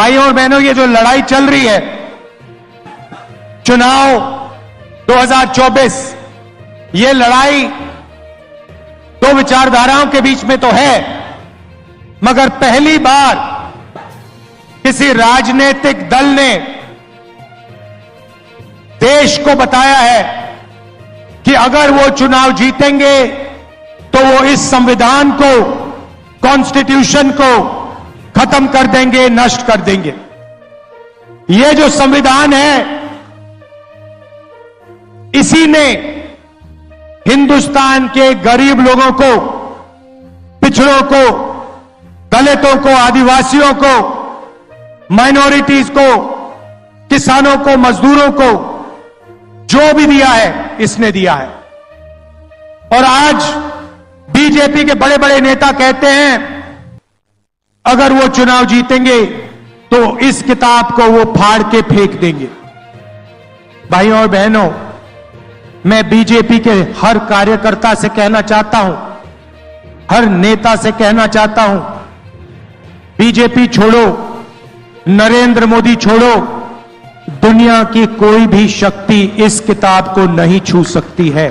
भाइयों और बहनों, ये जो लड़ाई चल रही है चुनाव 2024, ये लड़ाई दो विचारधाराओं के बीच में तो है, मगर पहली बार किसी राजनीतिक दल ने देश को बताया है कि अगर वो चुनाव जीतेंगे तो वो इस संविधान को, कॉन्स्टिट्यूशन को खत्म कर देंगे, नष्ट कर देंगे। ये जो संविधान है, इसी ने हिंदुस्तान के गरीब लोगों को, पिछड़ों को, दलितों को, आदिवासियों को, माइनॉरिटीज को, किसानों को, मजदूरों को जो भी दिया है, इसने दिया है। और आज बीजेपी के बड़े बड़े नेता कहते हैं अगर वो चुनाव जीतेंगे तो इस किताब को वो फाड़ के फेंक देंगे। भाइयों और बहनों, मैं बीजेपी के हर कार्यकर्ता से कहना चाहता हूं, हर नेता से कहना चाहता हूं, बीजेपी छोड़ो, नरेंद्र मोदी छोड़ो, दुनिया की कोई भी शक्ति इस किताब को नहीं छू सकती है।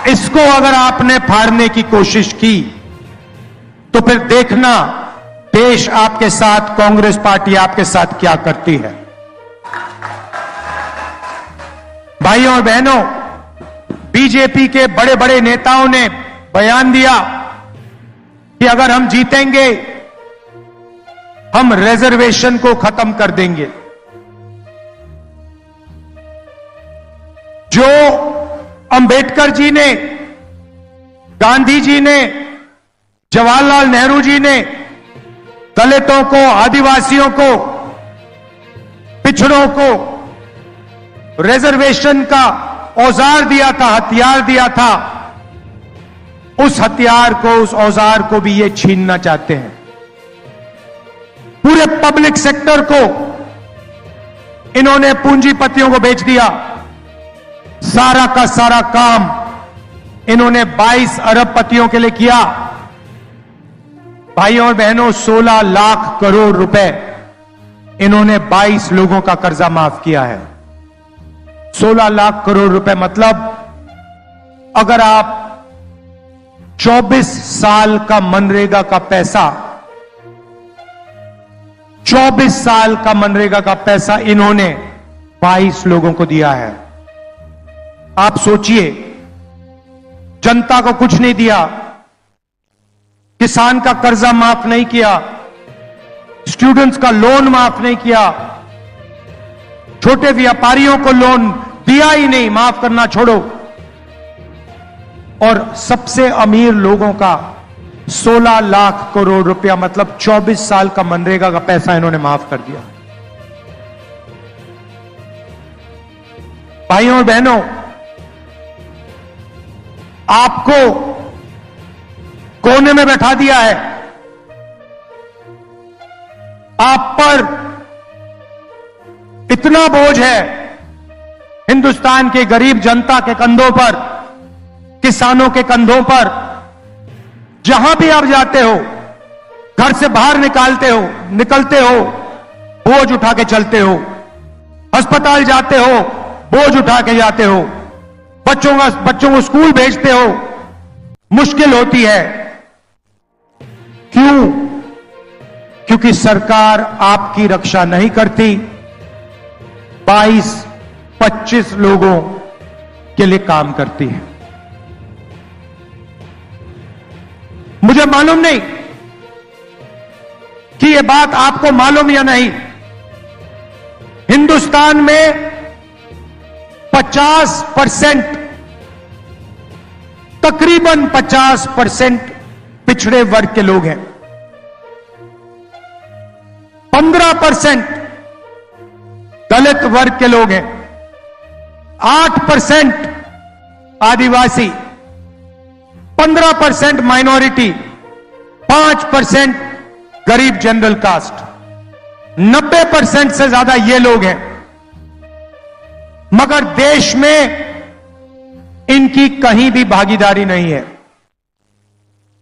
इसको अगर आपने फाड़ने की कोशिश की तो फिर देखना देश आपके साथ, कांग्रेस पार्टी आपके साथ क्या करती है। भाइयों और बहनों, बीजेपी के बड़े बड़े नेताओं ने बयान दिया कि अगर हम जीतेंगे हम रिजर्वेशन को खत्म कर देंगे। जो अंबेडकर जी ने, गांधी जी ने, जवाहरलाल नेहरू जी ने दलितों को, आदिवासियों को, पिछड़ों को रिजर्वेशन का औजार दिया था, हथियार दिया था, उस हथियार को, उस औजार को भी ये छीनना चाहते हैं। पूरे पब्लिक सेक्टर को इन्होंने पूंजीपतियों को बेच दिया। सारा का सारा काम इन्होंने 22 अरबपतियों के लिए किया। भाइयों और बहनों, 16 लाख करोड़ रुपए इन्होंने 22 लोगों का कर्जा माफ किया है। 16 लाख करोड़ रुपए मतलब अगर आप 24 साल का मनरेगा का पैसा, 24 साल का मनरेगा का पैसा इन्होंने 22 लोगों को दिया है। आप सोचिए, जनता को कुछ नहीं दिया, किसान का कर्जा माफ नहीं किया, स्टूडेंट्स का लोन माफ नहीं किया, छोटे व्यापारियों को लोन दिया ही नहीं, माफ करना छोड़ो, और सबसे अमीर लोगों का 16 लाख करोड़ रुपया मतलब 24 साल का मनरेगा का पैसा इन्होंने माफ कर दिया। भाइयों और बहनों, आपको कोने में बैठा दिया है, आप पर इतना बोझ है हिंदुस्तान के गरीब जनता के कंधों पर, किसानों के कंधों पर। जहां भी आप जाते हो, घर से बाहर निकलते हो, बोझ उठा के चलते हो, अस्पताल जाते हो, बोझ उठा के जाते हो, बच्चों को स्कूल भेजते हो, मुश्किल होती है। क्यों? क्योंकि सरकार आपकी रक्षा नहीं करती, 22-25 लोगों के लिए काम करती है। मुझे मालूम नहीं कि यह बात आपको मालूम या नहीं, हिंदुस्तान में 50%, तकरीबन 50% पिछड़े वर्ग के लोग हैं, 15% दलित वर्ग के लोग हैं, 8% आदिवासी, 15% माइनॉरिटी, 5% गरीब जनरल कास्ट, 90% से ज्यादा ये लोग हैं। मगर देश में इनकी कहीं भी भागीदारी नहीं है।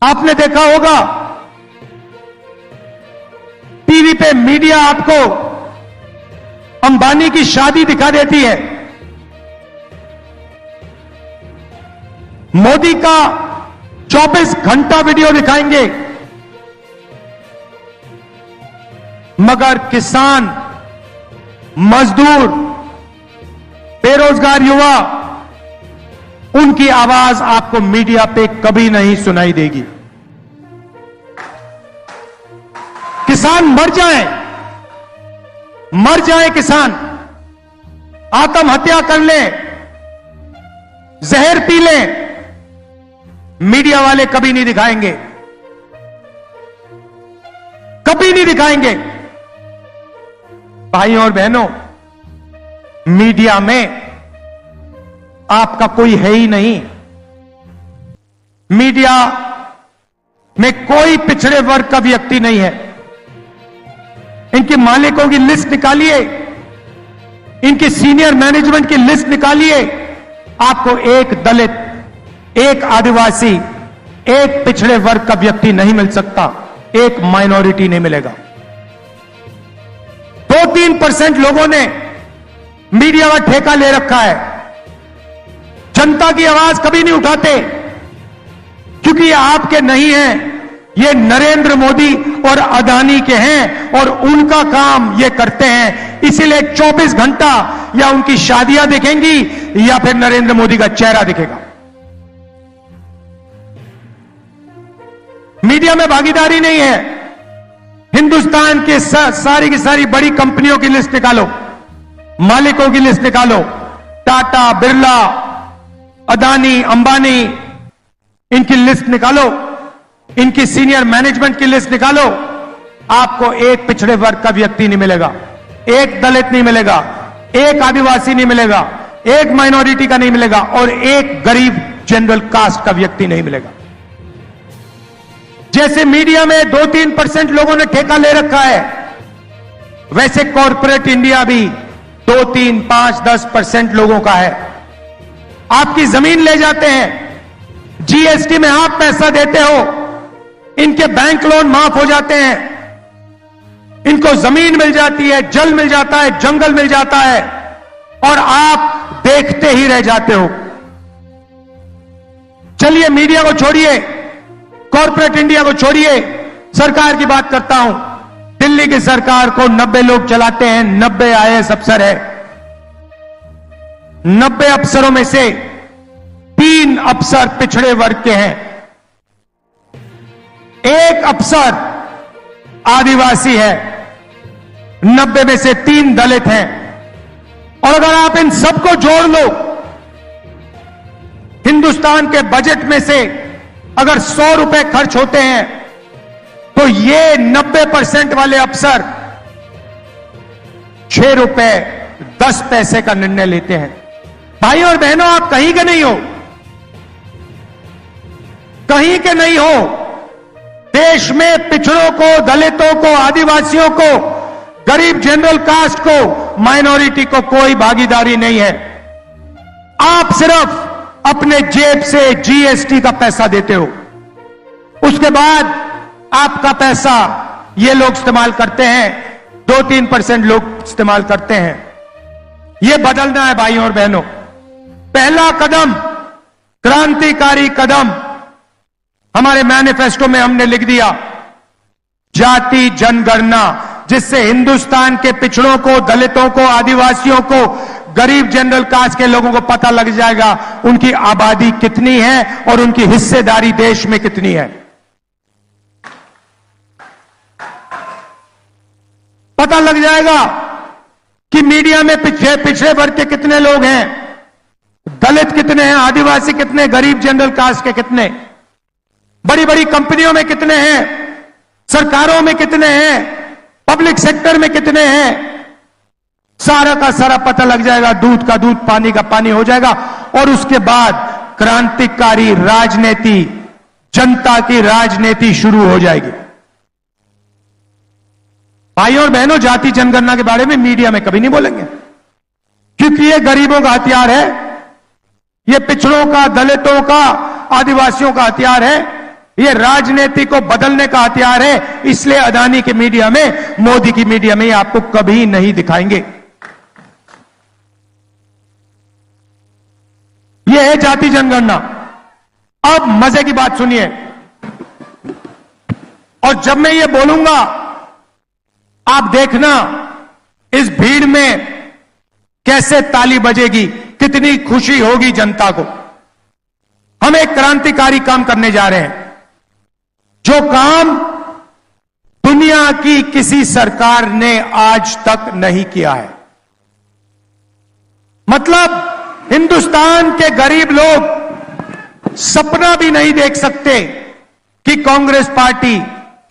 आपने देखा होगा टीवी पे मीडिया आपको अंबानी की शादी दिखा देती है, मोदी का 24 घंटा वीडियो दिखाएंगे, मगर किसान, मजदूर, बेरोजगार युवा, उनकी आवाज आपको मीडिया पे कभी नहीं सुनाई देगी। किसान मर जाए किसान, आत्महत्या कर ले, जहर पी ले, मीडिया वाले कभी नहीं दिखाएंगे, कभी नहीं दिखाएंगे। भाइयों और बहनों, मीडिया में आपका कोई है ही नहीं। मीडिया में कोई पिछड़े वर्ग का व्यक्ति नहीं है। इनके मालिकों की लिस्ट निकालिए, इनकी सीनियर मैनेजमेंट की लिस्ट निकालिए, आपको एक दलित, एक आदिवासी, एक पिछड़े वर्ग का व्यक्ति नहीं मिल सकता, एक माइनॉरिटी नहीं मिलेगा। 2-3% लोगों ने मीडिया का ठेका ले रखा है, जनता की आवाज कभी नहीं उठाते, क्योंकि ये आपके नहीं हैं, ये नरेंद्र मोदी और अदानी के हैं और उनका काम ये करते हैं। इसीलिए 24 घंटा या उनकी शादियां दिखेंगी या फिर नरेंद्र मोदी का चेहरा दिखेगा। मीडिया में भागीदारी नहीं है। हिंदुस्तान के सारी की सारी बड़ी कंपनियों की लिस्ट निकालो, मालिकों की लिस्ट निकालो, टाटा, बिरला, अदानी, अंबानी, इनकी लिस्ट निकालो, इनकी सीनियर मैनेजमेंट की लिस्ट निकालो, आपको एक पिछड़े वर्ग का व्यक्ति नहीं मिलेगा, एक दलित नहीं मिलेगा, एक आदिवासी नहीं मिलेगा, एक माइनॉरिटी का नहीं मिलेगा और एक गरीब जनरल कास्ट का व्यक्ति नहीं मिलेगा। जैसे मीडिया में 2-3% लोगों ने ठेका ले रखा है, वैसे कॉर्पोरेट इंडिया भी 2-3, 5, 10% लोगों का है। आपकी जमीन ले जाते हैं, जीएसटी में आप पैसा देते हो, इनके बैंक लोन माफ हो जाते हैं, इनको जमीन मिल जाती है, जल मिल जाता है, जंगल मिल जाता है और आप देखते ही रह जाते हो। चलिए मीडिया को छोड़िए, कॉर्पोरेट इंडिया को छोड़िए, सरकार की बात करता हूं। दिल्ली की सरकार को 90 लोग चलाते हैं, 90 आईएएस अफसर है। 90 अफसरों में से 3 अफसर पिछड़े वर्ग के हैं, एक अफसर आदिवासी है, 90 में से 3 दलित हैं। और अगर आप इन सबको जोड़ लो, हिंदुस्तान के बजट में से अगर 100 रुपए खर्च होते हैं तो ये 90% वाले अफसर 6 रुपए 10 पैसे का निर्णय लेते हैं। भाइयों और बहनों, आप कहीं के नहीं हो, कहीं के नहीं हो। देश में पिछड़ों को, दलितों को, आदिवासियों को, गरीब जनरल कास्ट को, माइनॉरिटी को कोई भागीदारी नहीं है। आप सिर्फ अपने जेब से जीएसटी का पैसा देते हो, उसके बाद आपका पैसा ये लोग इस्तेमाल करते हैं, 2-3% लोग इस्तेमाल करते हैं। ये बदलना है भाइयों और बहनों। पहला कदम, क्रांतिकारी कदम हमारे मैनिफेस्टो में हमने लिख दिया, जाति जनगणना, जिससे हिंदुस्तान के पिछड़ों को, दलितों को, आदिवासियों को, गरीब जनरल कास्ट के लोगों को पता लग जाएगा उनकी आबादी कितनी है और उनकी हिस्सेदारी देश में कितनी है। पता लग जाएगा कि मीडिया में पिछड़े वर्ग के कितने लोग हैं, दलित कितने हैं, आदिवासी कितने, गरीब जनरल कास्ट के कितने, बड़ी बड़ी कंपनियों में कितने हैं, सरकारों में कितने हैं, पब्लिक सेक्टर में कितने हैं। सारा का सारा पता लग जाएगा, दूध का दूध, पानी का पानी हो जाएगा। और उसके बाद क्रांतिकारी राजनीति, जनता की राजनीति शुरू हो जाएगी। भाइयों और बहनों, जाति जनगणना के बारे में मीडिया में कभी नहीं बोलेंगे, क्योंकि ये गरीबों का हथियार है, ये पिछड़ों का, दलितों का, आदिवासियों का हथियार है। ये राजनीति को बदलने का हथियार है। इसलिए अदानी की मीडिया में, मोदी की मीडिया में आपको कभी नहीं दिखाएंगे। यह है जाति जनगणना। अब मजे की बात सुनिए, और जब मैं ये बोलूंगा आप देखना इस भीड़ में कैसे ताली बजेगी, कितनी खुशी होगी जनता को। हम एक क्रांतिकारी काम करने जा रहे हैं, जो काम दुनिया की किसी सरकार ने आज तक नहीं किया है। मतलब हिंदुस्तान के गरीब लोग सपना भी नहीं देख सकते कि कांग्रेस पार्टी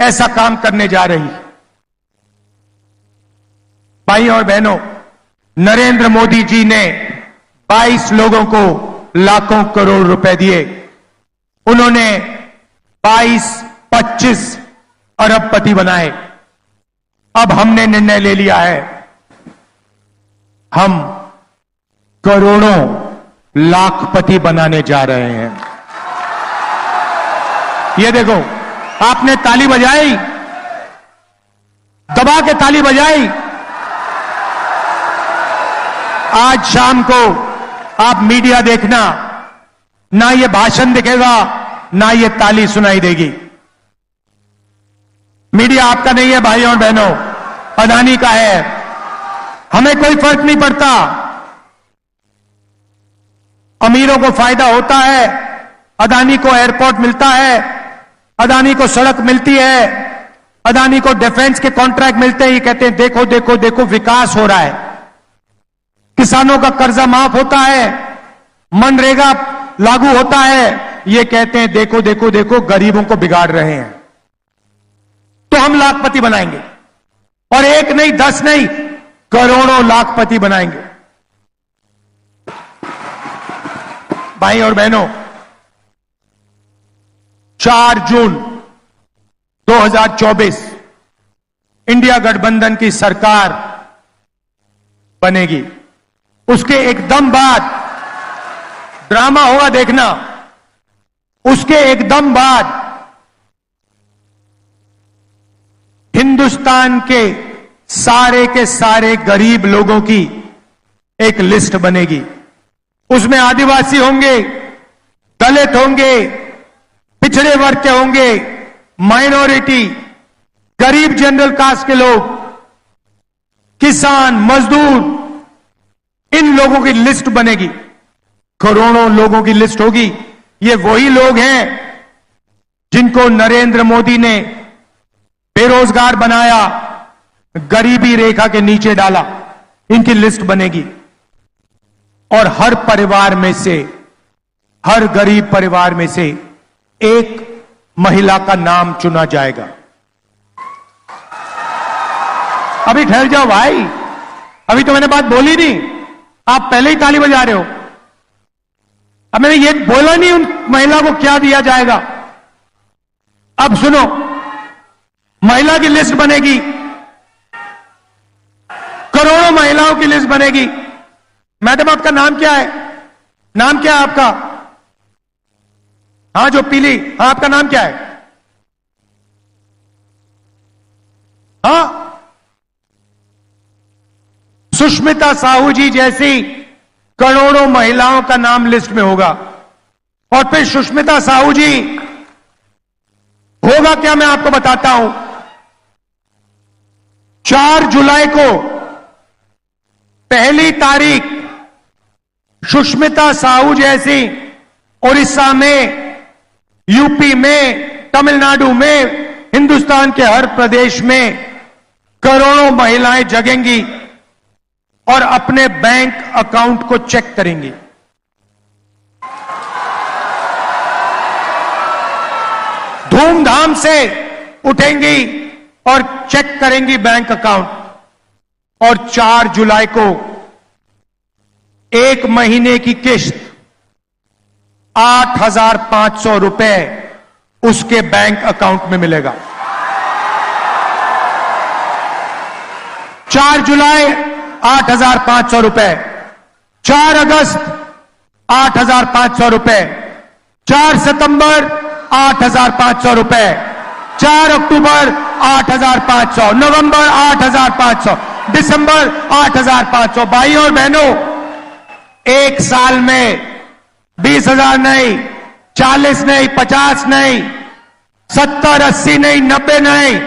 ऐसा काम करने जा रही है। भाई और बहनों, नरेंद्र मोदी जी ने 22 लोगों को लाखों करोड़ रुपए दिए। उन्होंने 22-25 अरबपति बनाए। अब हमने निर्णय ले लिया है, हम करोड़ों लाखपति बनाने जा रहे हैं। ये देखो, आपने ताली बजाई, दबा के ताली बजाई। आज शाम को आप मीडिया देखना, ना ये भाषण दिखेगा, ना ये ताली सुनाई देगी। मीडिया आपका नहीं है भाइयों और बहनों, अदानी का है। हमें कोई फर्क नहीं पड़ता। अमीरों को फायदा होता है, अदानी को एयरपोर्ट मिलता है, अदानी को सड़क मिलती है, अदानी को डिफेंस के कॉन्ट्रैक्ट मिलते हैं। ये कहते हैं देखो देखो देखो विकास हो रहा है, किसानों का कर्जा माफ होता है, मनरेगा लागू होता है। ये कहते हैं देखो देखो देखो गरीबों को बिगाड़ रहे हैं। तो हम लाखपति बनाएंगे, और एक नहीं, 10 नहीं, करोड़ों लाखपति बनाएंगे। भाई और बहनों, 4 जून 2024 इंडिया गठबंधन की सरकार बनेगी। उसके एकदम बाद ड्रामा होगा, देखना। उसके एकदम बाद हिंदुस्तान के सारे गरीब लोगों की एक लिस्ट बनेगी। उसमें आदिवासी होंगे, दलित होंगे, पिछड़े वर्ग के होंगे, माइनॉरिटी, गरीब जनरल कास्ट के लोग, किसान, मजदूर, इन लोगों की लिस्ट बनेगी। करोड़ों लोगों की लिस्ट होगी। ये वही लोग हैं जिनको नरेंद्र मोदी ने बेरोजगार बनाया, गरीबी रेखा के नीचे डाला। इनकी लिस्ट बनेगी, और हर परिवार में से, हर गरीब परिवार में से एक महिला का नाम चुना जाएगा। अभी ठहर जाओ भाई, अभी तो मैंने बात बोली नहीं, आप पहले ही ताली बजा रहे हो। अब मैंने ये बोला नहीं उन महिला को क्या दिया जाएगा। अब सुनो, महिला की लिस्ट बनेगी, करोड़ों महिलाओं की लिस्ट बनेगी। मैडम आपका नाम क्या है? नाम क्या है आपका? हाँ जो पीली, हाँ आपका नाम क्या है? हाँ, सुष्मिता साहू जी जैसी करोड़ों महिलाओं का नाम लिस्ट में होगा। और फिर सुष्मिता साहू जी होगा क्या, मैं आपको बताता हूं। 4 जुलाई को पहली तारीख सुष्मिता साहू जैसी उड़ीसा में, यूपी में, तमिलनाडु में, हिंदुस्तान के हर प्रदेश में करोड़ों महिलाएं जगेंगी और अपने बैंक अकाउंट को चेक करेंगी। धूमधाम से उठेंगी और चेक करेंगी बैंक अकाउंट। और 4 जुलाई को 1 महीने की किस्त 8,500 रुपए उसके बैंक अकाउंट में मिलेगा। 4 जुलाई 8,500 रुपए, 4 अगस्त 8,500 रुपए, 4 सितंबर 8,500 रुपए, 4 अक्टूबर 8,500, नवंबर 8,500, दिसंबर 8,500। भाइयों और बहनों, एक साल में 20,000 नहीं, 40 नहीं, 50 नहीं, 70, 80 नहीं, 90 नहीं,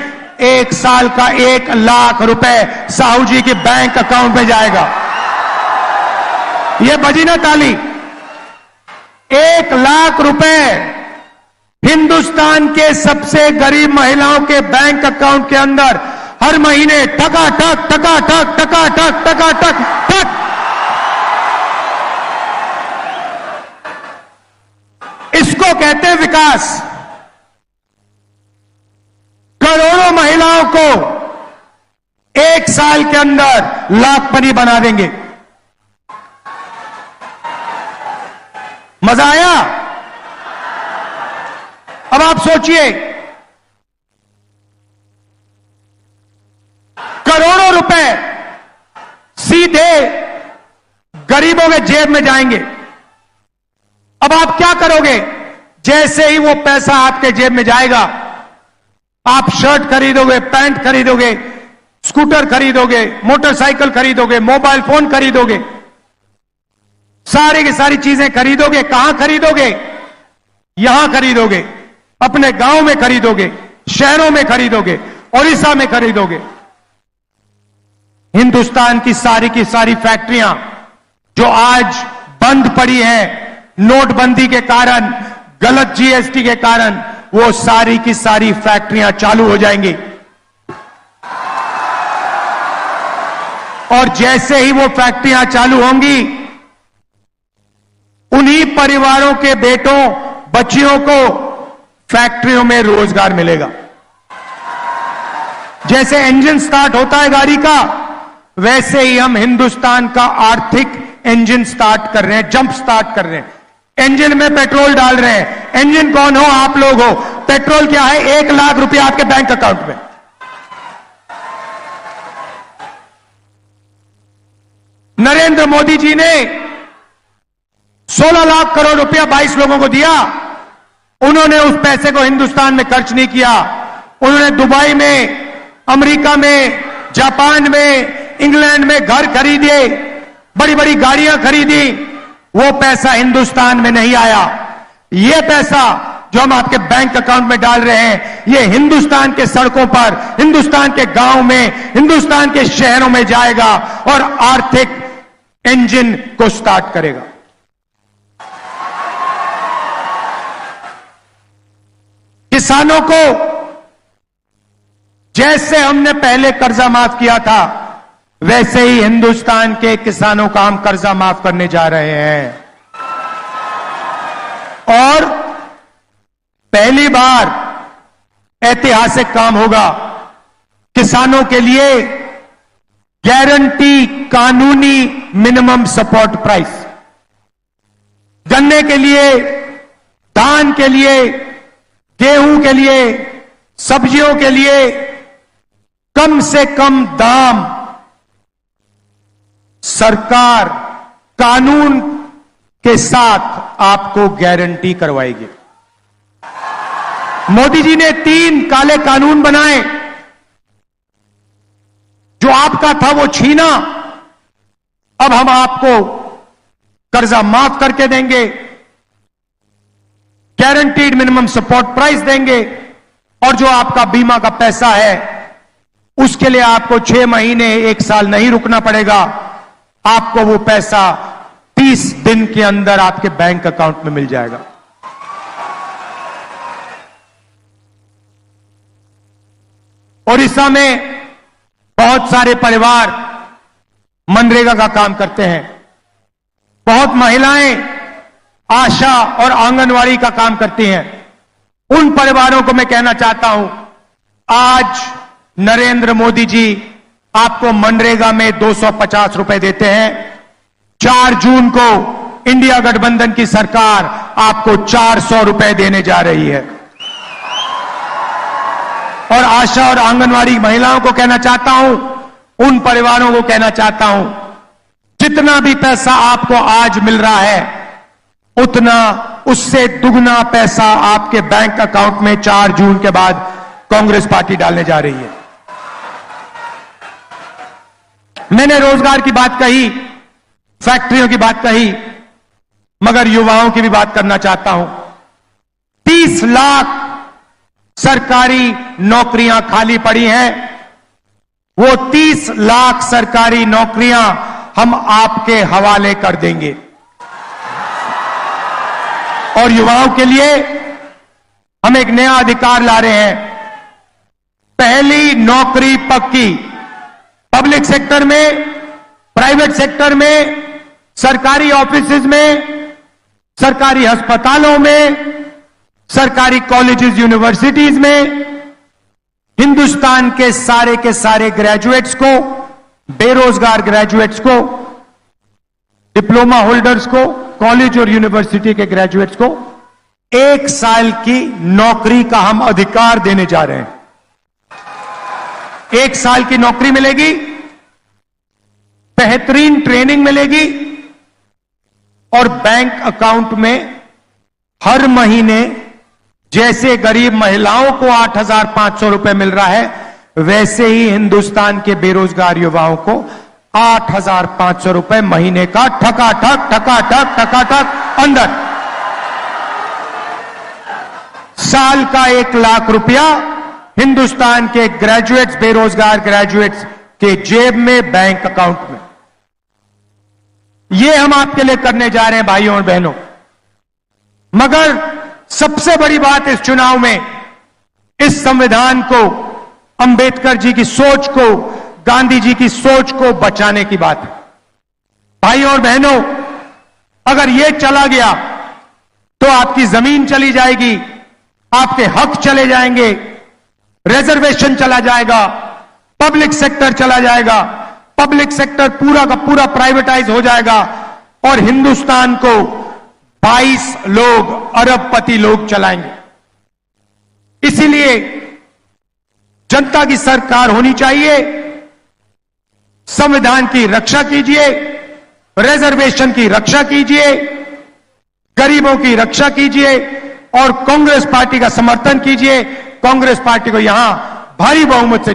एक साल का 1 लाख रुपए साहू जी के बैंक अकाउंट में जाएगा। यह बजी ना ताली। 1 लाख रुपए हिंदुस्तान के सबसे गरीब महिलाओं के बैंक अकाउंट के अंदर हर महीने टकाटक टकाटक टकाटक टकाटक टक। इसको कहते हैं विकास। करोड़ों महिलाओं को एक साल के अंदर लाखपति बना देंगे। मजा आया? अब आप सोचिए, करोड़ों रुपए सीधे गरीबों के जेब में जाएंगे। अब आप क्या करोगे? जैसे ही वो पैसा आपके जेब में जाएगा, आप शर्ट खरीदोगे, पैंट खरीदोगे, स्कूटर खरीदोगे, मोटरसाइकिल खरीदोगे, मोबाइल फोन खरीदोगे, सारी की सारी चीजें खरीदोगे। कहां खरीदोगे? यहां खरीदोगे, अपने गांव में खरीदोगे, शहरों में खरीदोगे, ओडिशा में खरीदोगे। हिंदुस्तान की सारी फैक्ट्रियां जो आज बंद पड़ी हैं नोटबंदी के कारण, गलत जीएसटी के कारण, वो सारी की सारी फैक्ट्रियां चालू हो जाएंगी। और जैसे ही वो फैक्ट्रियां चालू होंगी, उन्हीं परिवारों के बेटों बच्चियों को फैक्ट्रियों में रोजगार मिलेगा। जैसे इंजन स्टार्ट होता है गाड़ी का, वैसे ही हम हिंदुस्तान का आर्थिक इंजन स्टार्ट कर रहे हैं, जंप स्टार्ट कर रहे हैं। इंजन में पेट्रोल डाल रहे हैं। इंजन कौन हो? आप लोग हो। पेट्रोल क्या है? 1 लाख रुपया आपके बैंक अकाउंट में। नरेंद्र मोदी जी ने 16 लाख करोड़ रुपया 22 लोगों को दिया। उन्होंने उस पैसे को हिंदुस्तान में खर्च नहीं किया। उन्होंने दुबई में, अमेरिका में, जापान में, इंग्लैंड में घर खरीदे, बड़ी बड़ी गाड़ियां खरीदी। वो पैसा हिंदुस्तान में नहीं आया। ये पैसा जो हम आपके बैंक अकाउंट में डाल रहे हैं, ये हिंदुस्तान के सड़कों पर, हिंदुस्तान के गांव में, हिंदुस्तान के शहरों में जाएगा और आर्थिक इंजन को स्टार्ट करेगा। किसानों को जैसे हमने पहले कर्जा माफ किया था, वैसे ही हिंदुस्तान के किसानों का हम कर्जा माफ करने जा रहे हैं। और पहली बार ऐतिहासिक काम होगा। किसानों के लिए गारंटी कानूनी मिनिमम सपोर्ट प्राइस, गन्ने के लिए, धान के लिए, गेहूं के लिए, सब्जियों के लिए कम से कम दाम सरकार कानून के साथ आपको गारंटी करवाएगी। मोदी जी ने 3 काले कानून बनाए। जो आपका था वो छीना, अब हम आपको कर्जा माफ करके देंगे, गारंटीड मिनिमम सपोर्ट प्राइस देंगे, और जो आपका बीमा का पैसा है उसके लिए आपको 6 महीने 1 साल नहीं रुकना पड़ेगा। आपको वो पैसा 30 दिन के अंदर आपके बैंक अकाउंट में मिल जाएगा। ओडिशा में बहुत सारे परिवार मनरेगा का काम करते हैं। बहुत महिलाएं आशा और आंगनवाड़ी का काम करती हैं। उन परिवारों को मैं कहना चाहता हूं, आज नरेंद्र मोदी जी आपको मनरेगा में 250 रुपए देते हैं। 4 जून को इंडिया गठबंधन की सरकार आपको 400 रुपए देने जा रही है। और आशा और आंगनवाड़ी महिलाओं को कहना चाहता हूं, उन परिवारों को कहना चाहता हूं, जितना भी पैसा आपको आज मिल रहा है, उतना उससे दुगना पैसा आपके बैंक अकाउंट में 4 जून के बाद कांग्रेस पार्टी डालने जा रही है। मैंने रोजगार की बात कही, फैक्ट्रियों की बात कही, मगर युवाओं की भी बात करना चाहता हूं। 30 लाख सरकारी नौकरियां खाली पड़ी हैं। वो 30 लाख सरकारी नौकरियां हम आपके हवाले कर देंगे और युवाओं के लिए हम एक नया अधिकार ला रहे हैं। पहली नौकरी पक्की, पब्लिक सेक्टर में, प्राइवेट सेक्टर में, सरकारी ऑफिसेज में, सरकारी अस्पतालों में, सरकारी कॉलेजेस यूनिवर्सिटीज में हिंदुस्तान के सारे ग्रेजुएट्स को, बेरोजगार ग्रेजुएट्स को, डिप्लोमा होल्डर्स को, कॉलेज और यूनिवर्सिटी के ग्रेजुएट्स को 1 साल की नौकरी का हम अधिकार देने जा रहे हैं। 1 साल की नौकरी मिलेगी, बेहतरीन ट्रेनिंग मिलेगी और बैंक अकाउंट में हर महीने जैसे गरीब महिलाओं को 8,500 रुपए मिल रहा है, वैसे ही हिंदुस्तान के बेरोजगार युवाओं को 8,500 रुपए महीने का ठकाठक अंदर। साल का 1 लाख रुपया हिंदुस्तान के ग्रेजुएट्स, बेरोजगार ग्रेजुएट्स के जेब में, बैंक अकाउंट में। ये हम आपके लिए करने जा रहे हैं भाइयों और बहनों। मगर सबसे बड़ी बात इस चुनाव में इस संविधान को, अंबेडकर जी की सोच को, गांधी जी की सोच को बचाने की बात है। भाइयों और बहनों, अगर यह चला गया तो आपकी जमीन चली जाएगी, आपके हक चले जाएंगे, रिजर्वेशन चला जाएगा, पब्लिक सेक्टर चला जाएगा, पब्लिक सेक्टर पूरा का पूरा प्राइवेटाइज हो जाएगा और हिंदुस्तान को 22 लोग, अरबपति लोग चलाएंगे। इसीलिए जनता की सरकार होनी चाहिए। संविधान की रक्षा कीजिए, रिजर्वेशन की रक्षा कीजिए, गरीबों की रक्षा कीजिए और कांग्रेस पार्टी का समर्थन कीजिए। कांग्रेस पार्टी को यहां भारी बहुमत से